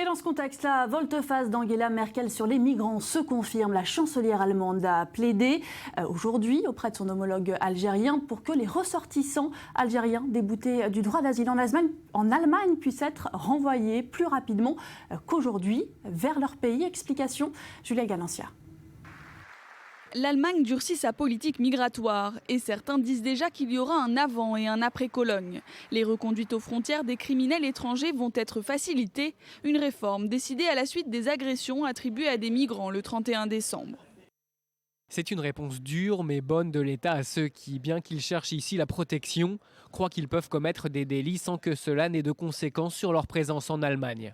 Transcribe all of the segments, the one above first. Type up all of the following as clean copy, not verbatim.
Et dans ce contexte, la volte-face d'Angela Merkel sur les migrants se confirme. La chancelière allemande a plaidé aujourd'hui auprès de son homologue algérien pour que les ressortissants algériens déboutés du droit d'asile en Allemagne puissent être renvoyés plus rapidement qu'aujourd'hui vers leur pays. Explication, Julia Galancia. L'Allemagne durcit sa politique migratoire et certains disent déjà qu'il y aura un avant et un après Cologne. Les reconduites aux frontières des criminels étrangers vont être facilitées, une réforme décidée à la suite des agressions attribuées à des migrants le 31 décembre. C'est une réponse dure mais bonne de l'État à ceux qui, bien qu'ils cherchent ici la protection, croient qu'ils peuvent commettre des délits sans que cela n'ait de conséquences sur leur présence en Allemagne.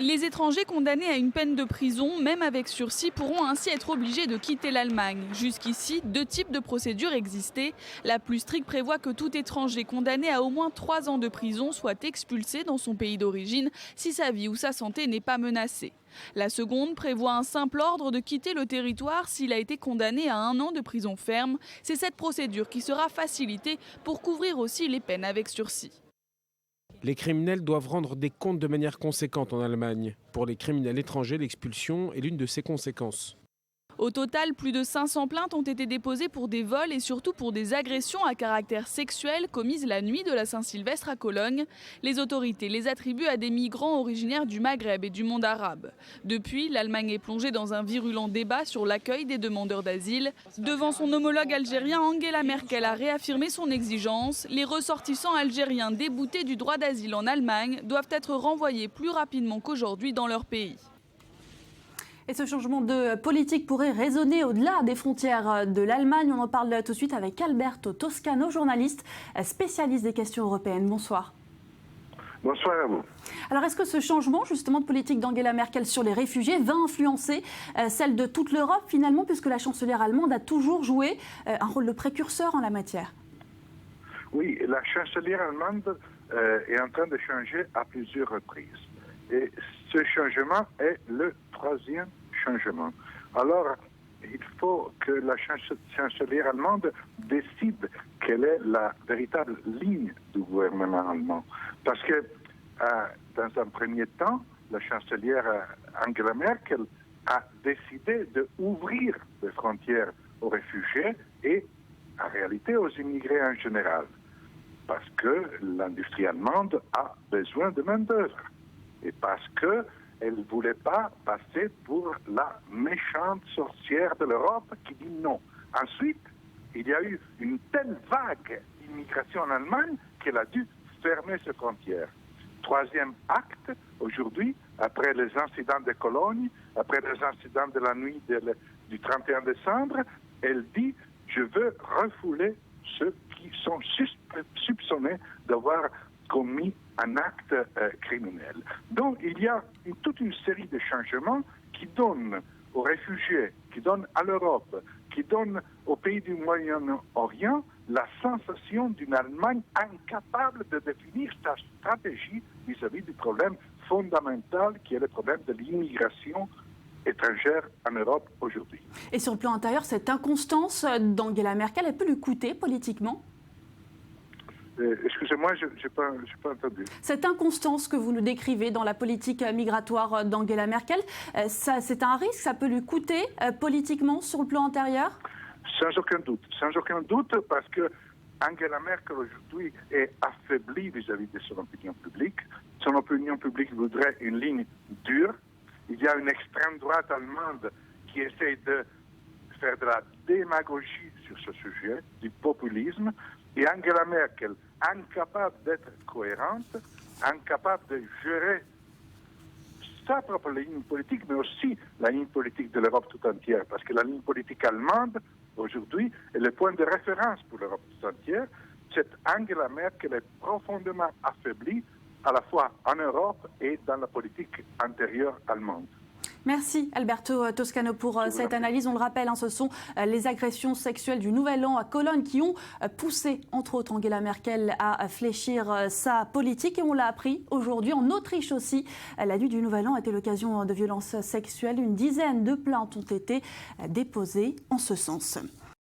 Les étrangers condamnés à une peine de prison, même avec sursis, pourront ainsi être obligés de quitter l'Allemagne. Jusqu'ici, 2 types de procédures existaient. La plus stricte prévoit que tout étranger condamné à au moins 3 ans de prison soit expulsé dans son pays d'origine si sa vie ou sa santé n'est pas menacée. La seconde prévoit un simple ordre de quitter le territoire s'il a été condamné à 1 an de prison ferme. C'est cette procédure qui sera facilitée pour couvrir aussi les peines avec sursis. Les criminels doivent rendre des comptes de manière conséquente en Allemagne. Pour les criminels étrangers, l'expulsion est l'une de ces conséquences. Au total, plus de 500 plaintes ont été déposées pour des vols et surtout pour des agressions à caractère sexuel commises la nuit de la Saint-Sylvestre à Cologne. Les autorités les attribuent à des migrants originaires du Maghreb et du monde arabe. Depuis, l'Allemagne est plongée dans un virulent débat sur l'accueil des demandeurs d'asile. Devant son homologue algérien, Angela Merkel a réaffirmé son exigence. Les ressortissants algériens déboutés du droit d'asile en Allemagne doivent être renvoyés plus rapidement qu'aujourd'hui dans leur pays. Et ce changement de politique pourrait résonner au-delà des frontières de l'Allemagne. On en parle tout de suite avec Alberto Toscano, journaliste spécialiste des questions européennes. Bonsoir. Bonsoir à vous. Alors est-ce que ce changement justement de politique d'Angela Merkel sur les réfugiés va influencer celle de toute l'Europe finalement, puisque la chancelière allemande a toujours joué un rôle de précurseur en la matière? Oui, la chancelière allemande est en train de changer à plusieurs reprises. Et ce changement est le 3e changement. Alors, il faut que la chancelière allemande décide quelle est la véritable ligne du gouvernement allemand. Parce que, dans un premier temps, la chancelière Angela Merkel a décidé d'ouvrir les frontières aux réfugiés et, en réalité, aux immigrés en général. Parce que l'industrie allemande a besoin de main-d'œuvre. Et parce qu'elle ne voulait pas passer pour la méchante sorcière de l'Europe qui dit non. Ensuite, il y a eu une telle vague d'immigration en Allemagne qu'elle a dû fermer ses frontières. 3e acte, aujourd'hui, après les incidents de Cologne, après les incidents de la nuit du 31 décembre, elle dit « Je veux refouler ceux qui sont soupçonnés d'avoir commis un acte criminel. » Donc il y a toute une série de changements qui donnent aux réfugiés, qui donnent à l'Europe, qui donnent aux pays du Moyen-Orient la sensation d'une Allemagne incapable de définir sa stratégie vis-à-vis du problème fondamental qui est le problème de l'immigration étrangère en Europe aujourd'hui. Et sur le plan intérieur, cette inconstance d'Angela Merkel, elle peut lui coûter politiquement? Excusez-moi, je n'ai pas entendu. Cette inconstance que vous nous décrivez dans la politique migratoire d'Angela Merkel, c'est un risque, ça peut lui coûter politiquement sur le plan intérieur? Sans aucun doute, parce que Angela Merkel aujourd'hui est affaiblie vis-à-vis de son opinion publique. Son opinion publique voudrait une ligne dure. Il y a une extrême droite allemande qui essaie de faire de la démagogie sur ce sujet, du populisme. Et Angela Merkel, incapable d'être cohérente, incapable de gérer sa propre ligne politique, mais aussi la ligne politique de l'Europe tout entière. Parce que la ligne politique allemande, aujourd'hui, est le point de référence pour l'Europe tout entière. Cette Angela Merkel est profondément affaiblie, à la fois en Europe et dans la politique intérieure allemande. Merci Alberto Toscano pour cette analyse. On le rappelle, ce sont les agressions sexuelles du Nouvel An à Cologne qui ont poussé, entre autres, Angela Merkel à fléchir sa politique. Et on l'a appris aujourd'hui en Autriche aussi. La nuit du Nouvel An a été l'occasion de violences sexuelles. Une dizaine de plaintes ont été déposées en ce sens.